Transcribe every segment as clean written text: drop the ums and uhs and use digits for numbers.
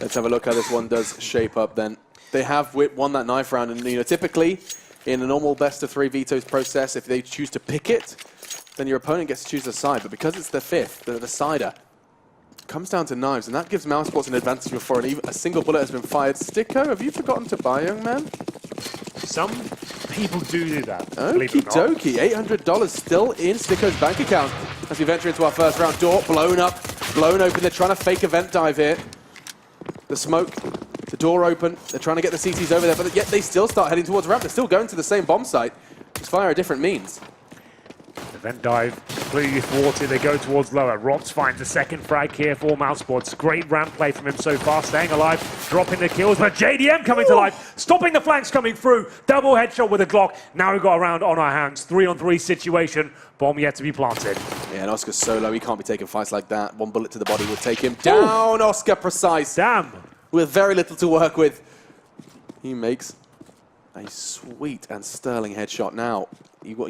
Let's have a look how this one does shape up then. They have won that knife round, and typically in a normal best of 3 vetoes process, if they choose to pick it, then your opponent gets to choose a side. But because it's the 5th, the decider, it comes down to knives, and that gives mousesports an advantage before a single bullet has been fired. Sticko, have you forgotten to buy, young man? Some people do that. Okie dokie, $800 still in Sticko's bank account as we venture into our first round. Door blown up, blown open. They're trying to fake a vent dive here. The smoke, the door open. They're trying to get the CTs over there, but yet they still start heading towards ramp. They're still going to the same bomb site. Just via a different means. The vent dive completely thwarted. They go towards lower. Rops finds a second frag here for mousesports. Great ramp play from him so far, staying alive, dropping the kills, but JDM coming to life, stopping the flanks coming through. Double headshot with a Glock. Now we've got a round on our hands. 3-on-3 situation. Bomb yet to be planted. Yeah, and Oscar's solo. He can't be taking fights like that. One bullet to the body will take him down. Ooh. Oscar precise. Damn. With very little to work with. He makes a sweet and sterling headshot. Now,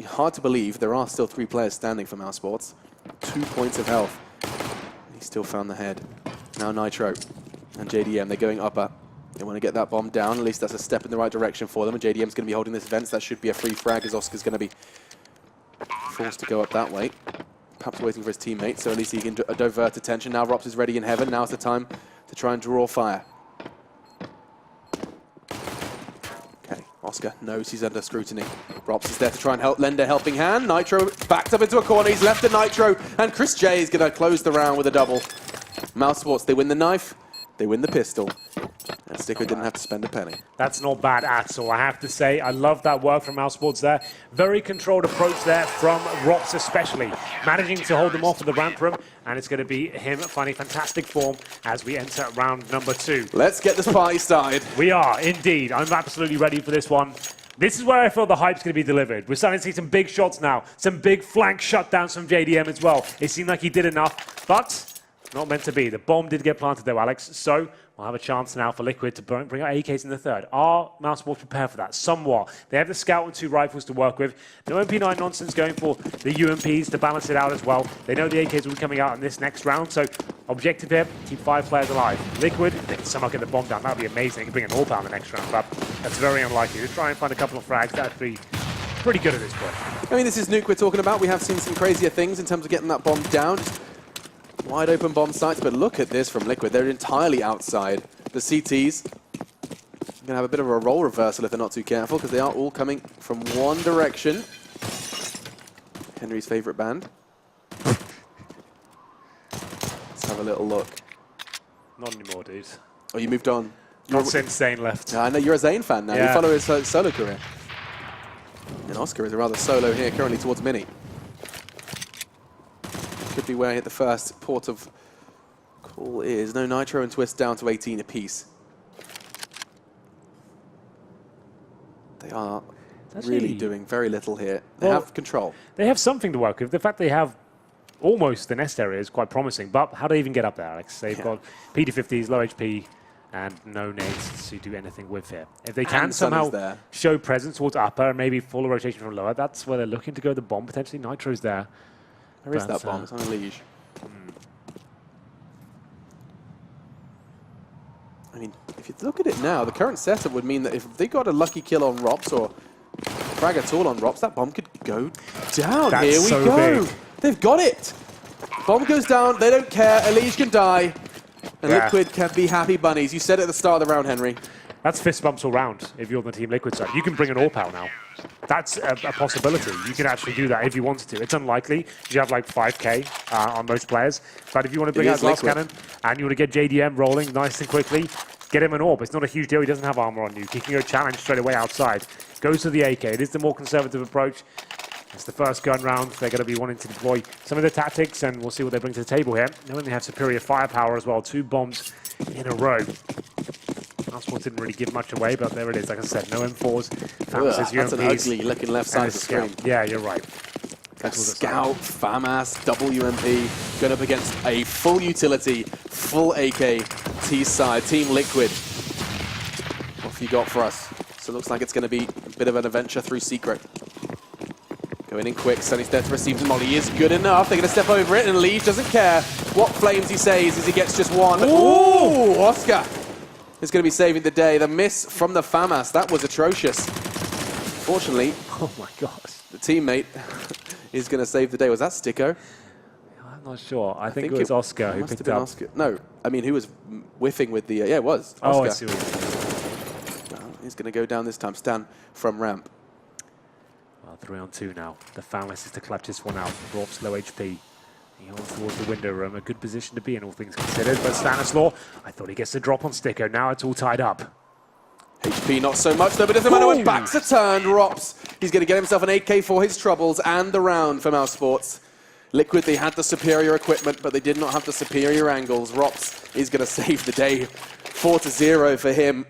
hard to believe there are still 3 players standing for mousesports. 2 points of health. He still found the head. Now Nitro and JDM, they're going upper. They want to get that bomb down. At least that's a step in the right direction for them. And JDM's going to be holding this vent, so that should be a free frag as Oscar's going to be forced to go up that way. Perhaps waiting for his teammate, so at least he can divert attention. Now Rops is ready in heaven. Now's the time to try and draw fire. Okay, Oscar knows he's under scrutiny. Rops is there to try and lend a helping hand. Nitro backed up into a corner. He's left to Nitro, and Chris J is going to close the round with a double. mousesports, they win the knife, they win the pistol. And Sticko didn't have to spend a penny. That's not bad at all, I have to say. I love that work from mousesports there. Very controlled approach there from Rops especially. Managing to hold them off in the ramp room, and it's going to be him finding fantastic form as we enter round number 2. Let's get this party started. We are, indeed. I'm absolutely ready for this one. This is where I feel the hype's going to be delivered. We're starting to see some big shots now. Some big flank shutdowns from JDM as well. It seemed like he did enough, but not meant to be. The bomb did get planted though, Alex, so we'll have a chance now for Liquid to bring out AKs in the 3rd. Are mousesports prepared for that? Somewhat. They have the Scout and 2 rifles to work with. No MP9 nonsense going for the UMPs to balance it out as well. They know the AKs will be coming out in this next round, so objective here, keep 5 players alive. Liquid, they can somehow get the bomb down. That would be amazing. They can bring an AWP out in the next round, but that's very unlikely. To try and find a couple of frags, that would be pretty good at this point. I mean, this is Nuke we're talking about. We have seen some crazier things in terms of getting that bomb down. Just wide open bomb sites, but look at this from Liquid. They're entirely outside. The CTs are going to have a bit of a role reversal if they're not too careful, because they are all coming from one direction. Henry's favorite band. Let's have a little look. Not anymore, dude. Oh, you moved on. Not since Zane left. I know you're a Zane fan now. Yeah. You follow his solo career. And Oscar is rather solo here, currently towards Mini. Could be where the first port of call is. No, Nitro and Twist down to 18 apiece. They are really doing very little here. They have control. They have something to work with. The fact they have almost the nest area is quite promising, but how do they even get up there, Alex? They've got PD50s, low HP, and no nades to do anything with here. If they can somehow show presence towards upper and maybe full rotation from lower, that's where they're looking to go the bomb. Potentially Nitro's there. There is that bomb. It's on a liege. I mean, if you look at it now, the current setup would mean that if they got a lucky kill on Rops or frag at all on Rops, that bomb could go down. That's Here we so go. big. They've got it. Bomb goes down. They don't care. Elige can die. And Liquid can be happy bunnies. You said it at the start of the round, Henry. That's fist bumps all round if you're on the Team Liquid side. You can bring an AWP out now. That's a possibility. You can actually do that if you wanted to. It's unlikely. You have like 5k on most players. But if you want to bring out Glass Cannon and you want to get JDM rolling nice and quickly, get him an AWP. It's not a huge deal. He doesn't have armor on you. He can go challenge straight away outside. Goes to the AK. It is the more conservative approach. It's the first gun round. They're going to be wanting to deploy some of the tactics, and we'll see what they bring to the table here. Knowing they have superior firepower as well. 2 bombs in a row. mousesports didn't really give much away, but there it is. Like I said, no M4s. That's an ugly looking left side of the screen. Yeah, you're right. A Scout, FAMAS, double UMP, going up against a full utility, full AK, T-side, Team Liquid. What have you got for us? So it looks like it's going to be a bit of an adventure through Secret. Going in quick, Sunny's there to receive the molly. He is good enough. They're going to step over it, and Leaf doesn't care what flames he says as he gets just one. Ooh, Oscar is going to be saving the day. The miss from the FAMAS, that was atrocious. Fortunately, Oh my gosh. the teammate is going to save the day. Was that Sticko? I'm not sure. I think it was Oscar who picked up. Oscar. No, I mean, who was whiffing with the... yeah, it was Oscar. Oh, I see what you mean. Well, he's going to go down this time. Stan from ramp. Well, 3-on-2 now. The Foulness is to clutch this one out. Rop's low HP. He holds towards the window room. A good position to be in, all things considered. But Stanislaw, I thought he gets the drop on Sticko. Now it's all tied up. HP not so much though, but doesn't matter when backs are turned. Rops, he's going to get himself an 8K for his troubles and the round for mousesports. Liquid, they had the superior equipment, but they did not have the superior angles. Rops is going to save the day. 4-0 for him.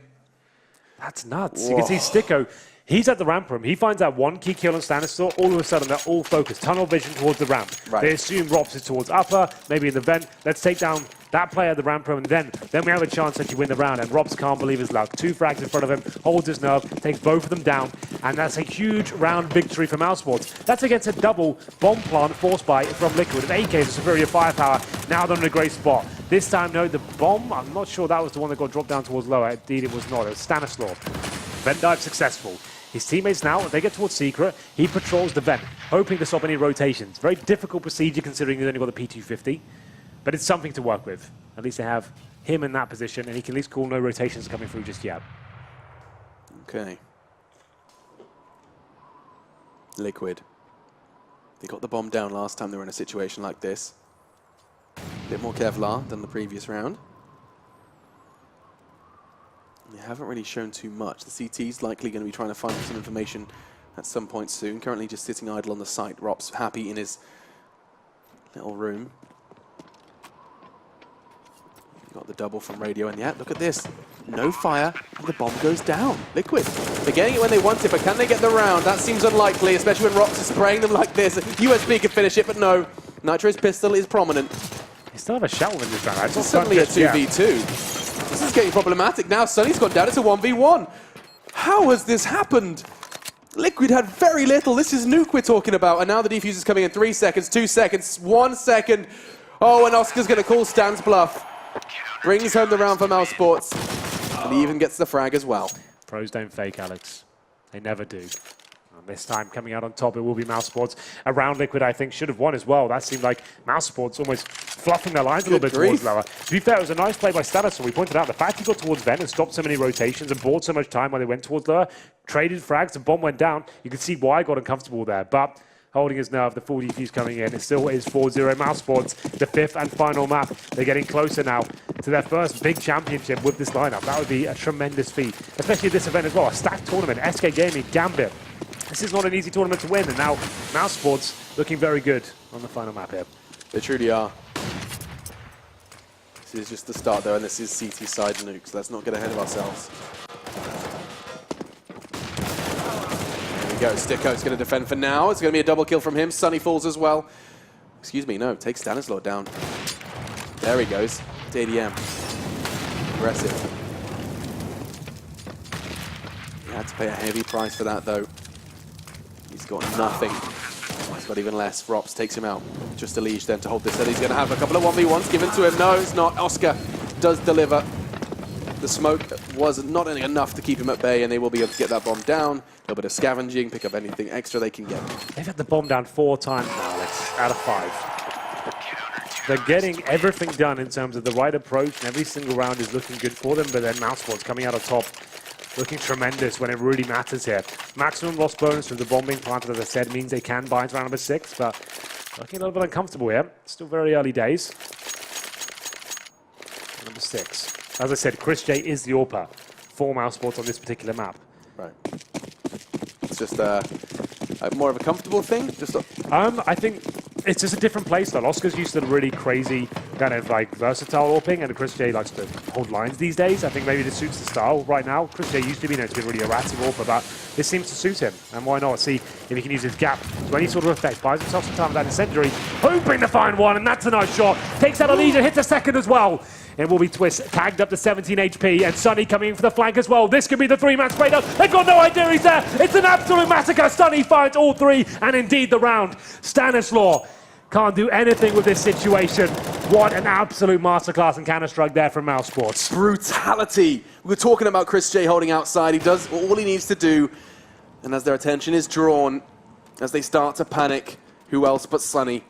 That's nuts. Whoa. You can see Sticko. He's at the ramp room. He finds that one key kill on Stanislaw. All of a sudden, they're all focused. Tunnel vision towards the ramp. Right. They assume Rops is towards upper, maybe in the vent. Let's take down that player at the ramp room, and then we have a chance that you win the round. And Rops can't believe his luck. 2 frags in front of him, holds his nerve, takes both of them down, and that's a huge round victory for mousesports. That's against a double bomb plant forced by from Liquid. And AK is a superior firepower. Now they're in a great spot. This time, no, the bomb, I'm not sure that was the one that got dropped down towards lower. Indeed, it was not. It was Stanislaw. Vent dive successful. His teammates now, they get towards Secret. He patrols the vent, hoping to stop any rotations. Very difficult procedure considering he's only got the P250. But it's something to work with. At least they have him in that position, and he can at least call no rotations coming through just yet. Okay. Liquid. They got the bomb down last time they were in a situation like this. A bit more Kevlar than the previous round. They haven't really shown too much. The CT's likely going to be trying to find some information at some point soon. Currently just sitting idle on the site. Rop's happy in his little room. Got the double from Radio, and yeah, look at this. No fire, and the bomb goes down. Liquid. They're getting it when they want it, but can they get the round? That seems unlikely, especially when Rops is spraying them like this. USB can finish it, but no. Nitro's pistol is prominent. They still have a shovel in this round. It's suddenly a 2v2. This is getting problematic now. Sunny's gone down. It's a 1v1. How has this happened? Liquid had very little. This is Nuke we're talking about. And now the defuser's coming in 3 seconds, 2 seconds, 1 second. Oh, and Oscar's going to call Stan's bluff. Brings home the round for mousesports. And he even gets the frag as well. Pros don't fake, Alex. They never do. And this time coming out on top, it will be mousesports. Around Liquid, I think, should have won as well. That seemed like mousesports almost fluffing their lines a little bit towards lower. To be fair, it was a nice play by Stanislaw. We pointed out the fact he got towards vent and stopped so many rotations and bought so much time when they went towards lower, traded frags, the bomb went down. You could see why he got uncomfortable there. But holding his nerve, the full defuse coming in. It still is 4-0 mousesports, the 5th and final map. They're getting closer now to their first big championship with this lineup. That would be a tremendous feat, especially this event as well. A stacked tournament, SK Gaming, Gambit. This is not an easy tournament to win, and now mousesports looking very good on the final map here. They truly are. This is just the start though, and this is CT side Nuke, so let's not get ahead of ourselves. There we go, Sticko's going to defend for now. It's going to be a double kill from him. Sunny falls as well. Excuse me, no, takes Stanislaw down. There he goes. ADM. Aggressive. He had to pay a heavy price for that though. He's got nothing. He's got even less. Rops takes him out. Just a leash then to hold this. And he's going to have a couple of 1v1s given to him. No, it's not. Oscar does deliver. The smoke was not enough to keep him at bay, and they will be able to get that bomb down. A little bit of scavenging, pick up anything extra they can get. They've had the bomb down 4 times now, Alex, out of 5. They're getting everything done in terms of the right approach, and every single round is looking good for them, but then mousesports coming out on top. Looking tremendous when it really matters here. Maximum loss bonus from the bomb being planted, as I said, means they can buy into round number 6, but looking a little bit uncomfortable here. Still very early days. Number 6. As I said, Chris J is the AWPer for mousesports on this particular map. Right. It's just more of a comfortable thing? I think it's just a different playstyle. Oscar's used to the really crazy kind of like versatile AWPing, and Chris J likes to hold lines these days. I think maybe this suits the style right now. Chris J used to be known to be really erratic AWPer, but this seems to suit him. And why not? See if he can use his gap to any sort of effect. Buys himself some time with that incendiary, hoping to find one, and that's a nice shot. Takes out a lead and hits a second as well. It will be Twist, tagged up to 17 HP, and Sunny coming in for the flank as well. This could be the 3-man spray down. They've got no idea he's there. It's an absolute massacre. Sunny finds all 3, and indeed the round. Stanislaw can't do anything with this situation. What an absolute masterclass in Counter-Strike there from mousesports. Brutality. We were talking about Chris J holding outside. He does all he needs to do. And as their attention is drawn, as they start to panic, who else but Sunny?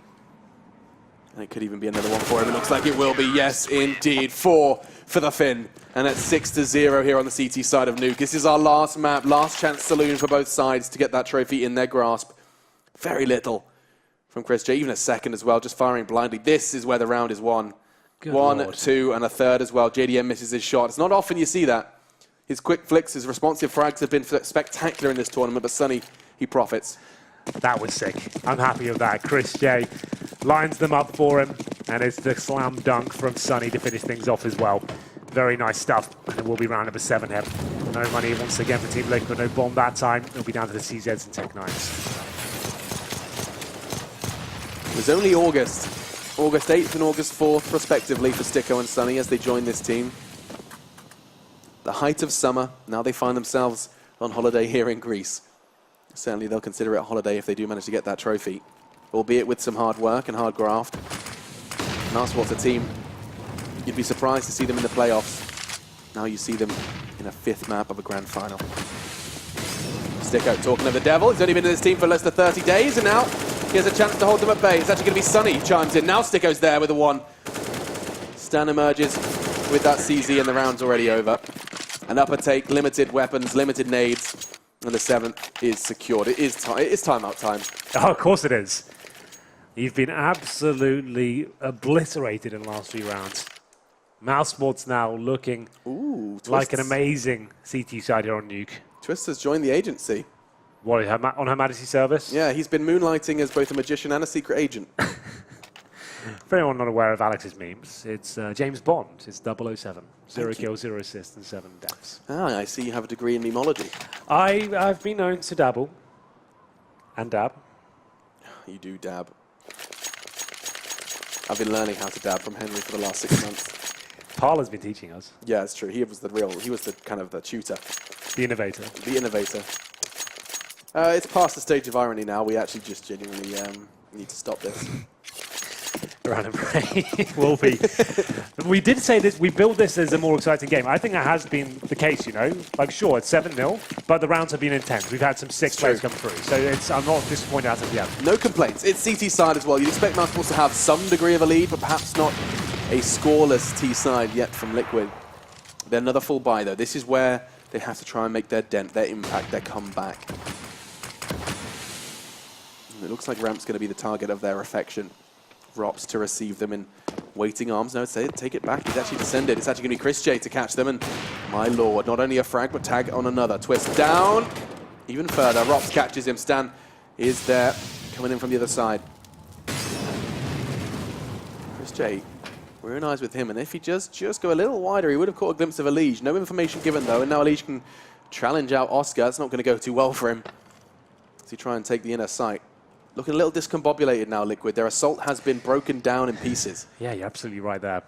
And it could even be another one for him. It looks like it will be. Yes, indeed. 4 for the Finn. And it's 6-0 here on the CT side of Nuke. This is our last map, last chance saloon for both sides to get that trophy in their grasp. Very little from Chris J, even a second as well, just firing blindly. This is where the round is won. Good 1, Lord. 2, and a third as well. JDM misses his shot. It's not often you see that. His quick flicks, his responsive frags have been spectacular in this tournament, but Sunny, he profits. That was sick. I'm happy with that. Chris J lines them up for him, and it's the slam dunk from Sunny to finish things off as well. Very nice stuff. And it will be round number 7 here. No money once again for Team Liquid. No bomb that time. It'll be down to the CZs and Tech9s. It was only August 8th and August 4th, respectively, for Sticko and Sunny as they joined this team. The height of summer, now they find themselves on holiday here in Greece. Certainly they'll consider it a holiday if they do manage to get that trophy, albeit with some hard work and hard graft. mousesports, a team, you'd be surprised to see them in the playoffs. Now you see them in a 5th map of a grand final. Sticko talking of the devil, he's only been in this team for less than 30 days, and now he has a chance to hold them at bay. It's actually going to be Sunny who chimes in. Now Sticko's there with a 1. Stan emerges with that CZ and the round's already over. An upper take, limited weapons, limited nades, and the 7th is secured. It is timeout time. Oh, of course it is. You've been absolutely obliterated in the last 3 rounds. mousesports now looking like an amazing CT side here on Nuke. Twist has joined the agency. What, on Her Majesty's service? Yeah, he's been moonlighting as both a magician and a secret agent. For anyone not aware of Alex's memes, it's James Bond. It's 007. 0 kills, 0 assists, and 7 deaths. Ah, I see you have a degree in memology. I've been known to dabble. And dab. You do dab. I've been learning how to dab from Henry for the last 6 months. Parler's been teaching us. Yeah, it's true. He was the kind of the tutor. The innovator. The innovator. It's past the stage of irony now. We actually just genuinely need to stop this. Run and pray. Will be. We did say this, we built this as a more exciting game. I think that has been the case, you know. Like, sure, it's 7-0, but the rounds have been intense. We've had some 6 players come through, so I'm not disappointed as of yet. No complaints. It's CT side as well. You'd expect mousesports to have some degree of a lead, but perhaps not a scoreless T side yet from Liquid. They're another full buy, though. This is where they have to try and make their dent, their impact, their comeback. And it looks like Ramp's going to be the target of their affection. Rops to receive them in waiting arms. No, take it back. He's actually descended. It's actually going to be Chris J to catch them. And my lord, not only a frag, but tag on another. Twist down. Even further. Rops catches him. Stan is there, coming in from the other side. Chris J, we're in eyes with him. And if he just go a little wider, he would have caught a glimpse of Alige. No information given, though. And now Alige can challenge out Oscar. It's not going to go too well for him. As he try and take the inner sight. Looking a little discombobulated now, Liquid. Their assault has been broken down in pieces. Yeah, you're absolutely right there.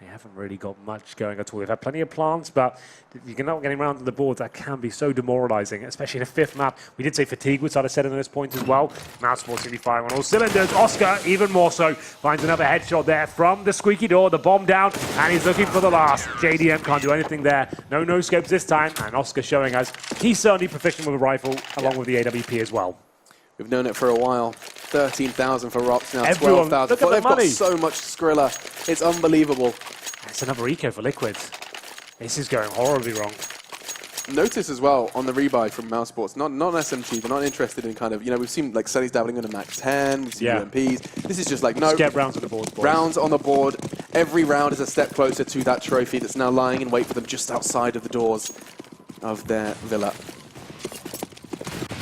They haven't really got much going at all. They've had plenty of plants, but if you're not getting around to the boards, that can be so demoralizing, especially in a 5th map. We did say fatigue was sort of set in this point as well. mousesports going to be firing on all cylinders. Oscar, even more so, finds another headshot there from the squeaky door. The bomb down, and he's looking for the last. JDM can't do anything there. No scopes this time, and Oscar showing us he's certainly proficient with a rifle, along with the AWP as well. We've known it for a while. 13,000 for Rops now, Everyone, 12,000. look at the money. Got so much Skrilla. It's unbelievable. It's another eco for Liquid. This is going horribly wrong. Notice as well on the rebuy from mousesports, not an SMG, they're not interested in kind of, you know, we've seen like Sunny's dabbling on a max 10, we've seen UMPs. This is just like, no. Just get rounds on the board, boys. Rounds on the board. Every round is a step closer to that trophy that's now lying in wait for them just outside of the doors of their villa.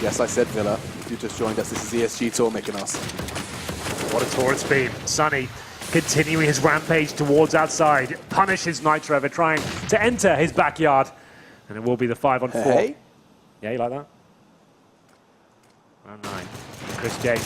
Yes, I said villa. If you just joined us, this is ESG Tour Mykonos. What a tour it's been. Sunny continuing his rampage towards outside. Punishes Nitro for trying to enter his backyard. And it will be the 5-on-4. Hey. Yeah, you like that? Round 9. Chris J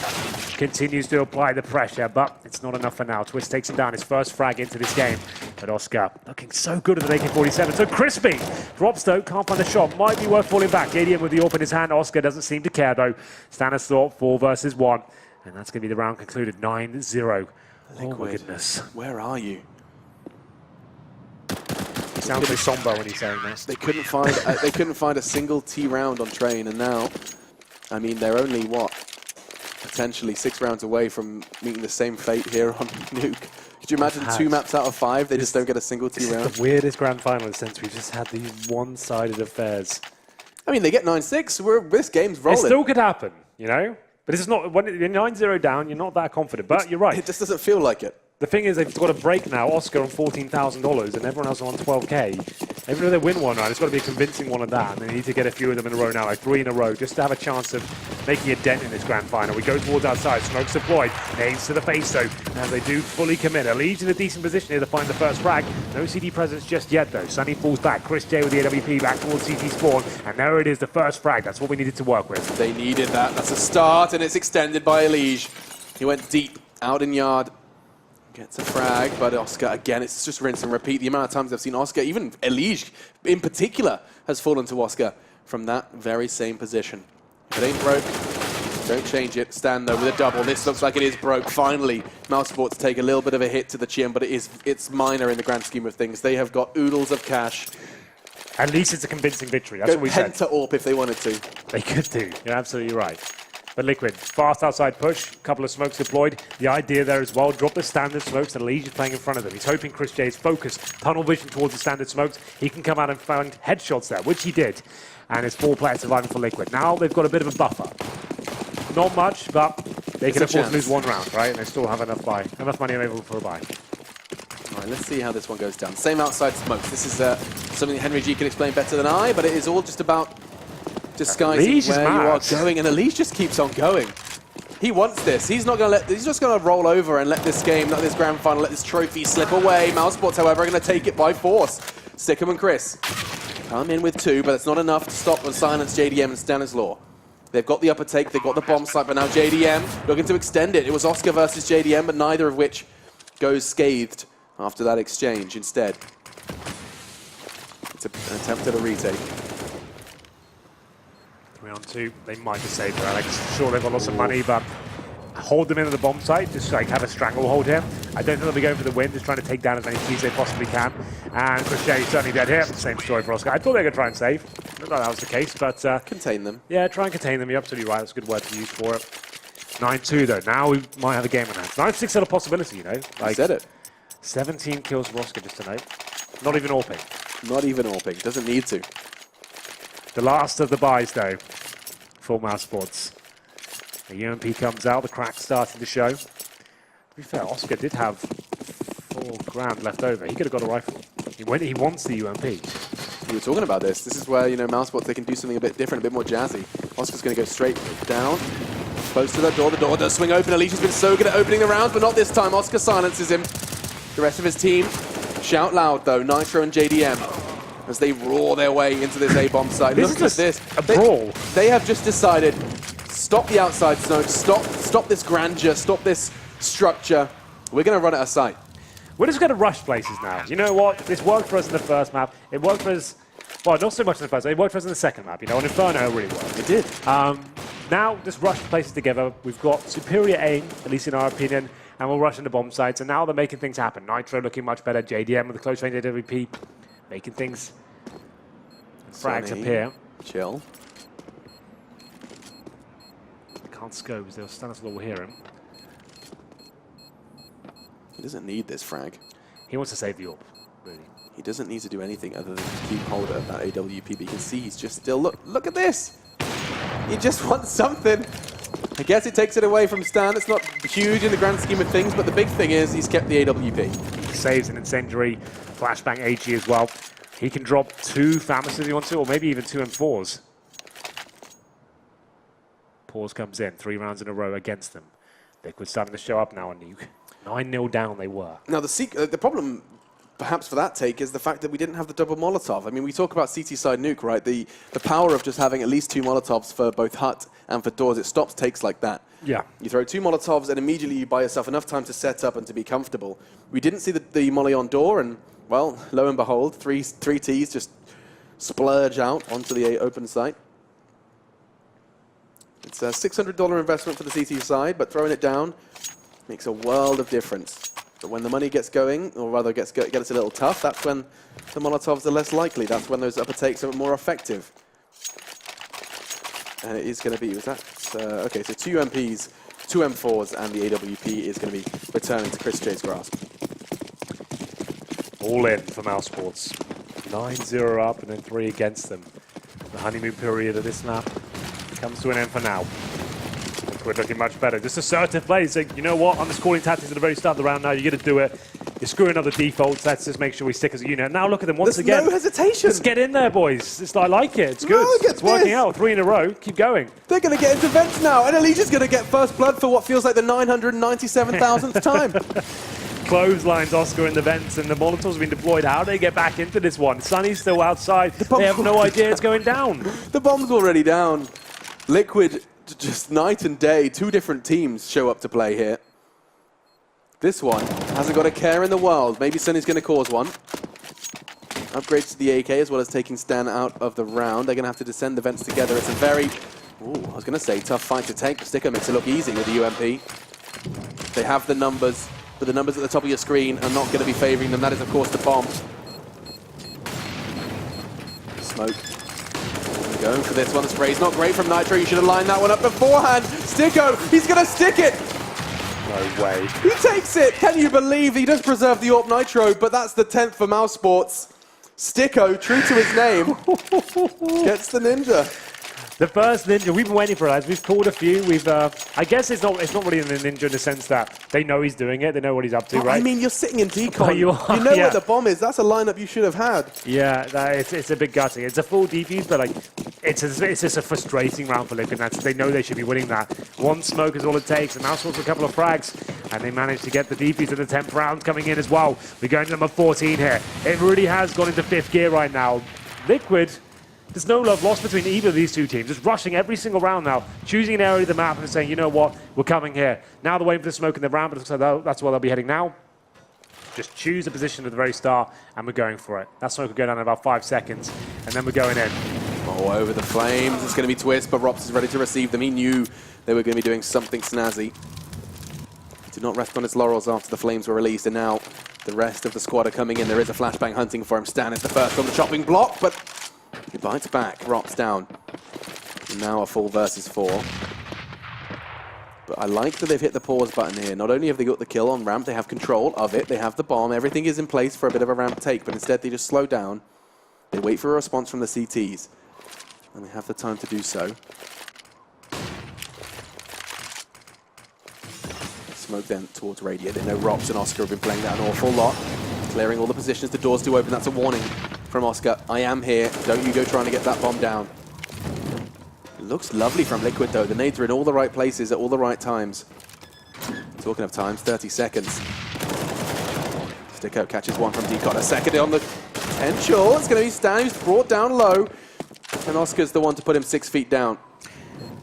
continues to apply the pressure, but it's not enough for now. Twist takes him down, his first frag into this game. But Oscar looking so good with an AK-47. So crispy. Drops though, can't find the shot. Might be worth falling back. JDM with the AWP in his hand. Oscar doesn't seem to care though. Stanislaw 4 versus 1. And that's going to be the round concluded 9-0. Oh my Liquid, goodness. where are you? He sounds like somber when he's saying this. They couldn't find a single T round on Train, and now, I mean, they're only what, potentially 6 rounds away from meeting the same fate here on Nuke. Could you imagine 2 maps out of 5? They just don't get a single T round. It's the weirdest grand final since we just had these one-sided affairs. I mean, they get 9-6. This game's rolling. It still could happen, you know. But it's not when you're 9-0 down. You're not that confident. But you're right. It just doesn't feel like it. The thing is, they've got a break now. Oscar on $14,000, and everyone else on 12K. Even though they win one round, it's got to be a convincing one of that. And they need to get a few of them in a row now, like 3 in a row, just to have a chance of making a dent in this grand final. We go towards outside. Smoke's deployed. Names to the face, though. As they do fully commit. Leaves in a decent position here to find the first frag. No CD presence just yet, though. Sunny falls back. Chris J with the AWP back towards CT spawn. And there it is, the first frag. That's what we needed to work with. They needed that. That's a start, and it's extended by Aegean. He went deep, out in yard. Gets a frag, but Oscar, again, it's just rinse and repeat. The amount of times I've seen Oscar, even Aegean in particular, has fallen to Oscar from that very same position. If it ain't broke, don't change it. Stand though with a double. This looks like it is broke. Finally, mousesports take a little bit of a hit to the chin, but it's minor in the grand scheme of things. They have got oodles of cash. At least it's a convincing victory. That's what we said. Go pen to AWP if they wanted to. They could do. You're absolutely right. But Liquid, fast outside push, couple of smokes deployed. The idea there as well, drop the standard smokes, and Aegean playing in front of them. He's hoping Chris J is focused, tunnel vision towards the standard smokes. He can come out and find headshots there, which he did. And it's 4 players surviving for Liquid. Now they've got a bit of a buffer. Not much, but they can afford to lose 1 round, right? And they still have enough money available for a buy. All right, let's see how this one goes down. Same outside smokes. This is something Henry G can explain better than I, but it is all just about disguising where you are going, and Aegean just keeps on going. He wants this. He's not going to he's just going to roll over and let this game, let this grand final, let this trophy slip away. mousesports, however, are going to take it by force. Sickham and Chris come in with 2, but it's not enough to stop and silence JDM and Stanislaw. They've got the upper take, they've got the bomb site, but now JDM looking to extend it. It was Oscar versus JDM, but neither of which goes scathed after that exchange. Instead, it's an attempt at a retake. 3-on-2, they might have saved their Alex. Sure, they've got lots of money, but hold them into the bomb site, just like have a stranglehold here. I don't think they'll be going for the win, just trying to take down as many keys they possibly can. And Crochet certainly dead here. Same story for Oscar. I thought they were going to try and save. I don't know that was the case, but... contain them. Yeah, try and contain them. You're absolutely right. That's a good word to use for it. 9-2, though. Now we might have a game on hands. 9-6 had a possibility, you know? Like, you said it. 17 kills for Oscar just tonight. Not even AWPing. Not even AWPing. Doesn't need to. The last of the buys, though, for mousesports. The UMP comes out, the crack starting to show. To be fair, Oscar did have 4 grand left over. He could have got a rifle. He wants the UMP. We were talking about this. This is where, you know, mousesports, they can do something a bit different, a bit more jazzy. Oscar's going to go straight down, close to that door. The door does swing open. Aegean's been so good at opening the rounds, but not this time. Oscar silences him. The rest of his team shout loud, though. Nitro and JDM, as they roar their way into this A-bomb site. Look at this. A brawl. They have just decided, stop the outside smoke, stop this grandeur, stop this structure. We're going to run at a site. We're just going to rush places now. You know what? This worked for us in the first map. It worked for us, well, not so much in the first. It worked for us in the second map. You know, on Inferno, it really worked. It did. Now, just rush places together. We've got superior aim, at least in our opinion, and we'll rush into bomb sites. And now they're making things happen. Nitro looking much better. JDM with the close range AWP, making things. Frags appear. Chill. Can't scope, they'll Stanislaw will hear him. He doesn't need this frag. He wants to save the AWP, really. He doesn't need to do anything other than keep hold of that AWP, but you can see he's just still, look at this! He just wants something. I guess it takes it away from Stan. It's not huge in the grand scheme of things, but the big thing is he's kept the AWP. He saves an incendiary, flashbang AG as well. He can drop 2 FAMAS if he wants to, or maybe even 2 M4s. Pause comes in, 3 rounds in a row against them. Liquid starting to show up now on Nuke. 9-0 down they were. Now the problem perhaps for that take is the fact that we didn't have the double Molotov. I mean, we talk about CT side Nuke, right? The power of just having at least 2 Molotovs for both hut and for doors, it stops takes like that. Yeah. You throw 2 Molotovs and immediately you buy yourself enough time to set up and to be comfortable. We didn't see the molly on door, and well, lo and behold, three Ts just splurge out onto the open site. It's a $600 investment for the CT side, but throwing it down makes a world of difference. But when the money gets going, or rather gets a little tough, that's when the Molotovs are less likely. That's when those upper takes are more effective. And it is going to be, okay, so 2 MPs, 2 M4s, and the AWP is going to be returning to Chris J's grasp. All in for mousesports. 9-0 up and then 3 against them. The honeymoon period of this map comes to an end for now. We're looking much better. Just assertive play, saying, you know what, I'm just calling tactics at the very start of the round now, you're going to do it. You're screwing up the defaults, let's just make sure we stick as a unit. Now look at them once again. No hesitation. Let's get in there, boys. I like it, it's good. It's working out, 3 in a row, keep going. They're going to get into vents now, and Aegean's going to get first blood for what feels like the 997,000th time. Clotheslines Oscar in the vents, and the Molotovs have been deployed. How do they get back into this one? Sunny's still outside. They have no idea it's going down. The bomb's already down. Liquid, just night and day. 2 different teams show up to play here. This one hasn't got a care in the world. Maybe Sunny's going to cause one. Upgrades to the AK as well as taking Stan out of the round. They're going to have to descend the vents together. It's a very, I was going to say, tough fight to take. Sticker makes it look easy with the UMP. They have the numbers, but the numbers at the top of your screen are not going to be favoring them. That is, of course, the bomb. Smoke. Going for this one. The spray's not great from Nitro. You should have lined that one up beforehand. Sticko, he's going to stick it. No way. He takes it. Can you believe he does preserve the AWP Nitro, but that's the 10th for mousesports. Sticko, true to his name, gets the ninja. The first ninja, we've been waiting for it. We've called a few. I guess it's not really a ninja in the sense that they know he's doing it. They know what he's up to, right? I mean, you're sitting in decon. Oh, you are, you know yeah. where the bomb is. That's a lineup you should have had. Yeah, it's a bit gutting. It's a full defuse, but like it's just a frustrating round for Liquid. They know they should be winning that. 1 smoke is all it takes, and mousesports a couple of frags, and they managed to get the defuse in the 10th round coming in as well. We're going to number 14 here. It really has gone into 5th gear right now. Liquid. There's no love lost between either of these 2 teams. Just rushing every single round now, choosing an area of the map and saying, you know what, we're coming here. Now they're waiting for the smoke in the round, but it looks like that's where they'll be heading now. Just choose a position at the very start, and we're going for it. That smoke will go down in about 5 seconds, and then we're going in. Oh, over the flames. It's going to be Twist, but Rops is ready to receive them. He knew they were going to be doing something snazzy. He did not rest on his laurels after the flames were released, and now the rest of the squad are coming in. There is a flashbang hunting for him. Stan is the first on the chopping block, but he bites back. Rops down. And now a full versus 4. But I like that they've hit the pause button here. Not only have they got the kill on ramp, they have control of it. They have the bomb. Everything is in place for a bit of a ramp take, but instead they just slow down. They wait for a response from the CTs. And they have the time to do so. Smoke then towards Radio. They know Rops and Oscar have been playing that an awful lot. Clearing all the positions. The doors do open. That's a warning from Oscar. I am here. Don't you go trying to get that bomb down. It looks lovely from Liquid, though. The nades are in all the right places at all the right times. Talking of times, 30 seconds. Sticko catches one from Decon. A second on the potential. It's going to be Stan, who's brought down low. And Oscar's the one to put him 6 feet down.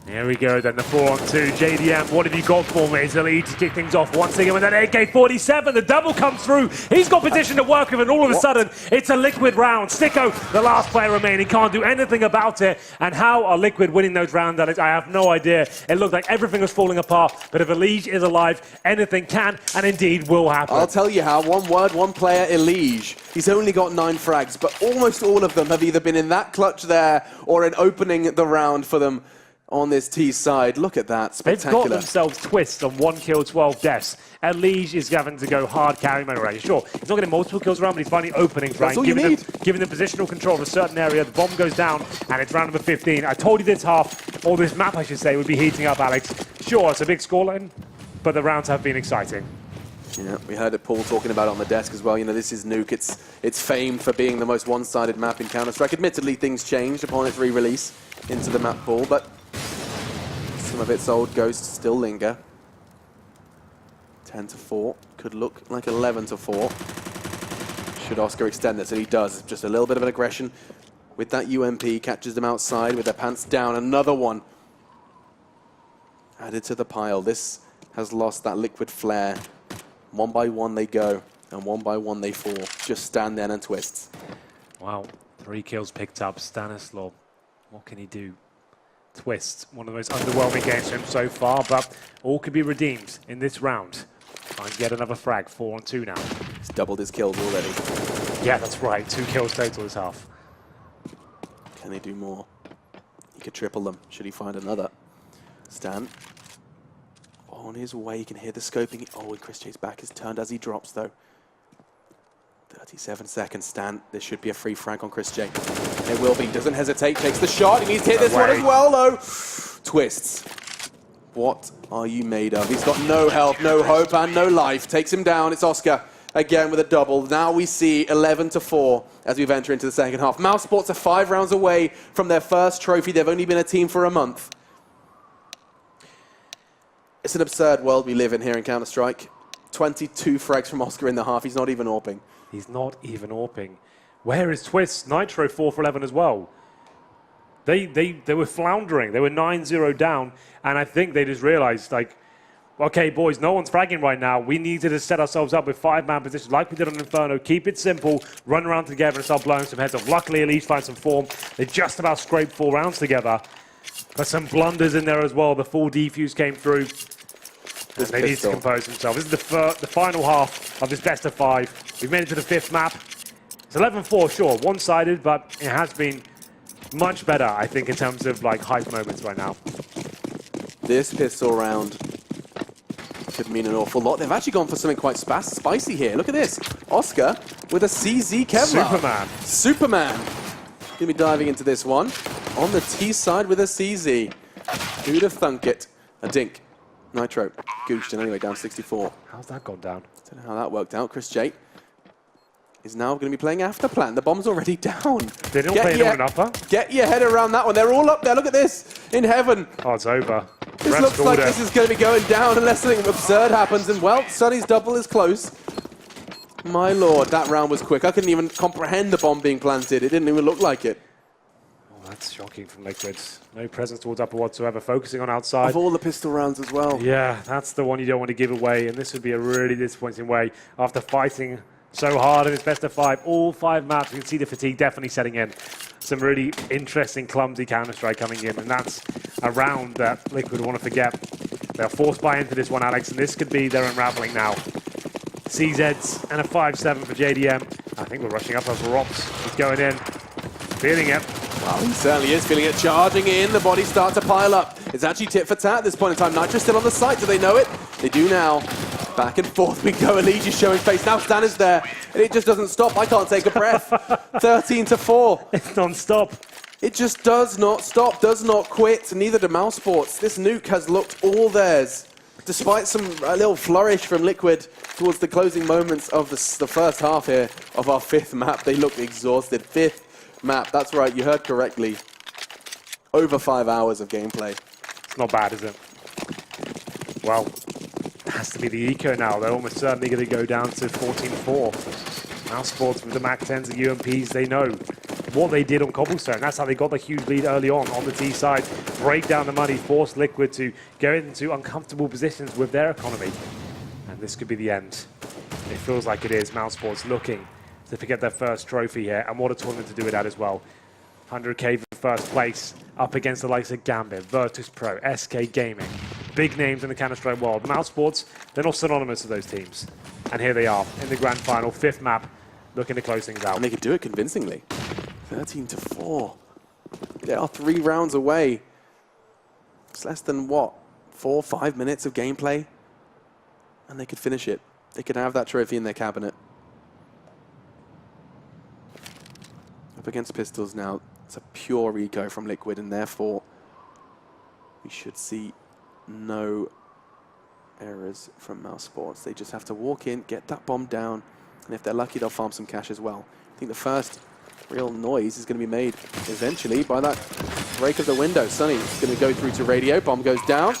Here we go then, the 4-on-2. JDM, what have you got for me? It's the lead to kick things off once again with that AK-47. The double comes through. He's got position to work with, and all of a sudden, it's a Liquid round. Sticko, the last player remaining, can't do anything about it. And how are Liquid winning those rounds? I have no idea. It looked like everything was falling apart, but if Elige is alive, anything can and indeed will happen. I'll tell you how. One word, one player, Elige. He's only got 9 frags, but almost all of them have either been in that clutch there or in opening the round for them on this T side. Look at that, spectacular. They've got themselves Twist on 1 kill, 12 deaths. Elige is having to go hard carry mode around. Sure, he's not getting multiple kills around, but he's finding openings, right? Giving them positional control of a certain area. The bomb goes down, and it's round number 15. I told you this half, or this map, I should say, would be heating up, Alex. Sure, it's a big scoreline, but the rounds have been exciting. Yeah, we heard it Paul talking about it on the desk as well. You know, this is Nuke. It's famed for being the most one-sided map in Counter-Strike. Admittedly, things changed upon its re-release into the map pool, but some of its old ghosts still linger. 10-4. Could look like 11-4. Should Oscar extend this? And he does. Just a little bit of an aggression with that UMP. Catches them outside with their pants down. Another one added to the pile. This has lost that Liquid flare. 1 by 1 they go, and 1 by 1 they fall. Just stand there and twists. Wow, 3 kills picked up. Stanislaw, what can he do? Twist, one of the most underwhelming games for him so far, but all could be redeemed in this round. Trying to get another frag, 4-on-2 now. He's doubled his kills already. Yeah, that's right, 2 kills total this half. Can they do more? He could triple them, should he find another. Stan. On his way, you can hear the scoping. Oh, and Chris J's back is turned as he drops, though. 37 seconds, Stan. There should be a free frag on Chris J. It will be. Doesn't hesitate. Takes the shot. He needs to hit this one as well, though. Twists. What are you made of? He's got no health, no hope, and no life. Takes him down. It's Oscar again with a double. Now we see 11-4 as we've entered into the second half. mousesports are 5 rounds away from their first trophy. They've only been a team for a month. It's an absurd world we live in here in Counter-Strike. 22 frags from Oscar in the half. He's not even AWPing. He's not even AWPing. Where is Twist? Nitro 4 for 11 as well. They were floundering. They were 9-0 down, and I think they just realized, like, okay, boys, no one's fragging right now. We need to just set ourselves up with 5-man positions like we did on Inferno. Keep it simple, run around together and start blowing some heads off. Luckily, Elise finds some form. They just about scraped 4 rounds together. But some blunders in there as well. The full defuse came through. And they need to compose themselves. This is the final half of this best of 5. We've made it to the 5th map. It's 11-4, sure, one-sided, but it has been much better, I think, in terms of like hype moments right now. This pistol round could mean an awful lot. They've actually gone for something quite spicy here. Look at this. Oscar with a CZ Kevlar. Superman. Going to be diving into this one. On the T side with a CZ. Who'd have thunk it? A dink. Nitro. Gooched and anyway, down 64. How's that gone down? Don't know how that worked out. Chris J is now going to be playing after plan. The bomb's already down. They don't play an upper? Get your head around that one. They're all up there. Look at this. In heaven. Oh, it's over. This looks like this is going to be going down unless something absurd happens. And, well, Sonny's double is close. My lord, that round was quick. I couldn't even comprehend the bomb being planted. It didn't even look like it. Oh, that's shocking from Liquid. No presence towards upper whatsoever, focusing on outside. Of all the pistol rounds as well. Yeah, that's the one you don't want to give away. And this would be a really disappointing way after fighting so hard in this best of 5. All 5 maps, you can see the fatigue definitely setting in. Some really interesting, clumsy Counter-Strike coming in. And that's a round that Liquid want to forget. They'll force buy into this one, Alex, and this could be their unraveling now. CZs and a 5-7 for JDM. I think we're rushing up over Rops. He's going in. Feeling it. Well, he certainly is feeling it. Charging in. The bodies start to pile up. It's actually tit for tat at this point in time. Nitro's still on the site. Do they know it? They do now. Back and forth we go. Elise is showing face. Now Stan is there. And it just doesn't stop. I can't take a breath. 13-4. It's non-stop. It just does not stop. Does not quit. Neither do mousesports. This nuke has looked all theirs. Despite a little flourish from Liquid towards the closing moments of the first half here of our 5th map, they look exhausted. 5th map, that's right, you heard correctly. Over 5 hours of gameplay. It's not bad, is it? Well, it has to be the Eco now. They're almost certainly going to go down to 14-4. mousesports with the MAC-10s and UMPs, they know what they did on Cobblestone. That's how they got the huge lead early on the T side. Break down the money, force Liquid to go into uncomfortable positions with their economy. And this could be the end. It feels like it is. mousesports looking to forget their first trophy here. And what a tournament to do it at as well. 100k for first place, up against the likes of Gambit, Virtus Pro, SK Gaming. Big names in the Counter-Strike world. mousesports, they're not synonymous with those teams. And here they are in the grand final, 5th map, looking to close things out. And they could do it convincingly. 13-4. They are 3 rounds away. It's less than, what, 4 or 5 minutes of gameplay? And they could finish it. They could have that trophy in their cabinet. Up against Pistols now. It's a pure eco from Liquid, and therefore we should see no errors from mousesports. They just have to walk in, get that bomb down, and if they're lucky, they'll farm some cash as well. I think the first real noise is going to be made eventually by that break of the window. Sonny is going to go through to radio. Bomb goes down.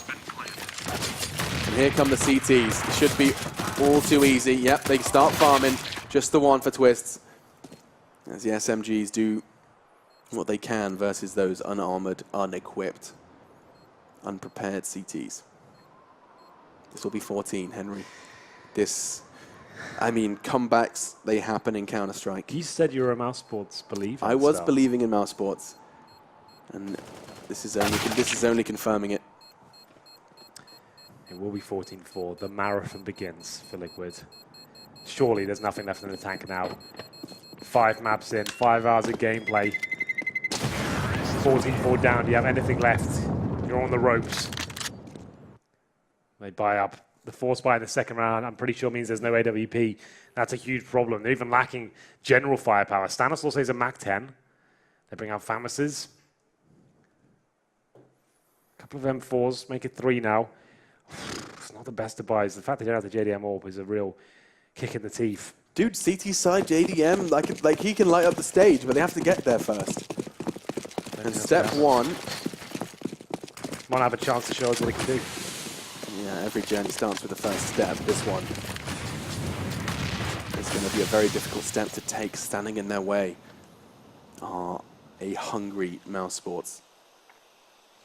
And here come the CTs. It should be all too easy. Yep, they start farming. Just the one for Twists. As the SMGs do what they can versus those unarmored, unequipped, unprepared CTs. This will be 14, Henry. This, I mean, comebacks, they happen in Counter-Strike. You said you were a mousesports believer. I was believing in mousesports. And This is only confirming it. It will be 14-4. The marathon begins for Liquid. Surely there's nothing left in the tank now. 5 maps in, 5 hours of gameplay. 14-4 down. Do you have anything left? You're on the ropes. They buy up. The force buy in the second round, I'm pretty sure means there's no AWP. That's a huge problem. They're even lacking general firepower. Stanislaw says a Mac 10. They bring out Famises. A couple of M4s, make it 3 now. It's not the best of buys. The fact they don't have the JDM AWP is a real kick in the teeth. Dude, CT side JDM, like he can light up the stage, but they have to get there first. And step 1. Might have a chance to show us what he can do. Yeah, every journey starts with the first step. This one is going to be a very difficult step to take. Standing in their way are a hungry mousesports.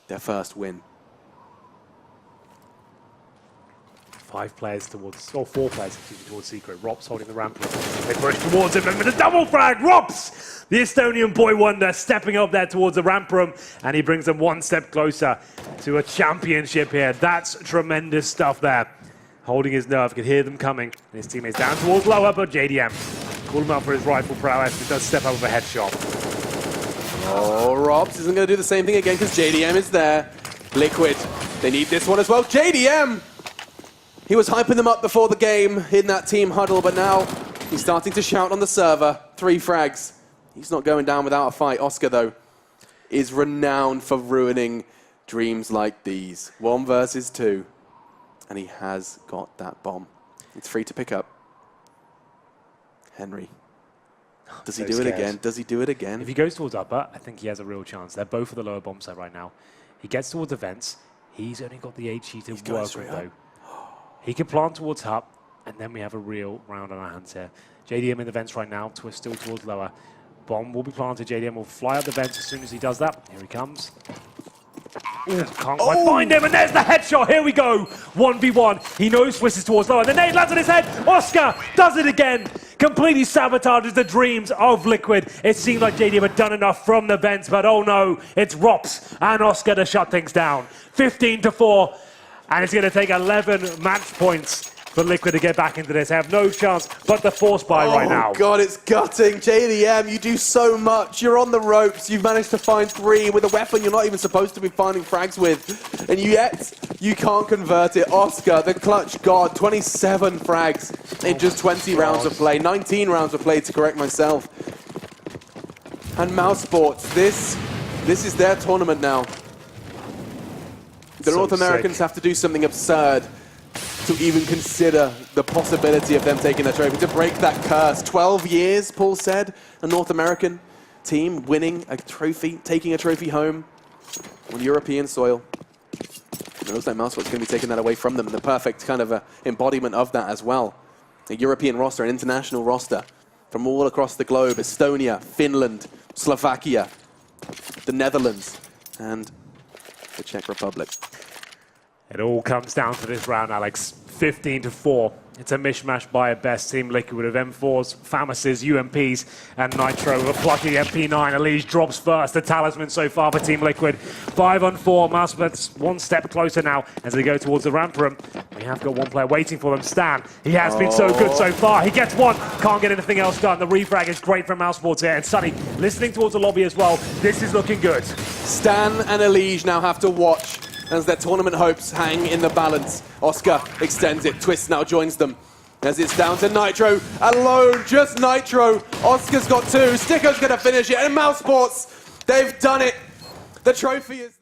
Their first win. 5 players towards, or 4 players, excuse me, towards Secret. Rops holding the ramp. They push towards him, and with a double frag, Rops, the Estonian boy wonder, stepping up there towards the ramp room, and he brings them 1 step closer to a championship here. That's tremendous stuff there. Holding his nerve, could hear them coming. And his teammates down towards lower, but JDM called him out for his rifle prowess. He does step up with a headshot. Oh, Rops isn't going to do the same thing again because JDM is there. Liquid, they need this one as well. JDM! He was hyping them up before the game in that team huddle, but now he's starting to shout on the server. 3 frags. He's not going down without a fight. Oscar, though, is renowned for ruining dreams like these. 1 versus 2. And he has got that bomb. It's free to pick up. Henry. Does he do it again? Does he do it again? If he goes towards upper, I think he has a real chance. They're both at the lower bomb site right now. He gets towards the vents. He's only got the HE to work with, though. He can plant towards Hup, and then we have a real round on our hands here. JDM in the vents right now, Twist still towards lower. Bomb will be planted, JDM will fly up the vents as soon as he does that. Here he comes. Ooh, can't quite find him, and there's the headshot, here we go! 1v1, he knows Twist is towards lower, the nade lands on his head, Oscar does it again! Completely sabotages the dreams of Liquid. It seemed like JDM had done enough from the vents, but oh no, it's Rops and Oscar to shut things down. 15-4. And it's going to take 11 match points for Liquid to get back into this. They have no chance but the force buy right now. Oh God, it's gutting. JDM, you do so much. You're on the ropes. You've managed to find 3 with a weapon you're not even supposed to be finding frags with. And yet, you can't convert it. Oscar, the clutch god, 27 frags in just 20 rounds of play. 19 rounds of play, to correct myself. And mousesports, this is their tournament now. The North Americans have to do something absurd to even consider the possibility of them taking that trophy, to break that curse. 12 years, Paul said, a North American team winning a trophy, taking a trophy home on European soil. It looks like mousesports going to be taking that away from them, and the perfect kind of embodiment of that as well. A European roster, an international roster from all across the globe: Estonia, Finland, Slovakia, the Netherlands, and the Czech Republic. It all comes down to this round, Alex. 15-4. It's a mishmash by a best. Team Liquid of M4s, Famises, UMPs, and Nitro. A plucky MP9. Alige drops first. The talisman so far for Team Liquid. 5-on-4. mousesports 1 step closer now as they go towards the ramp room. We have got 1 player waiting for them. Stan. He has been so good so far. He gets 1. Can't get anything else done. The refrag is great from mousesports here. And Sunny listening towards the lobby as well. This is looking good. Stan and Alige now have to watch as their tournament hopes hang in the balance. Oscar extends it. Twist now joins them as it's down to Nitro alone. Just Nitro. Oscar's got 2. Sticker's going to finish it. And mousesports, they've done it. The trophy is...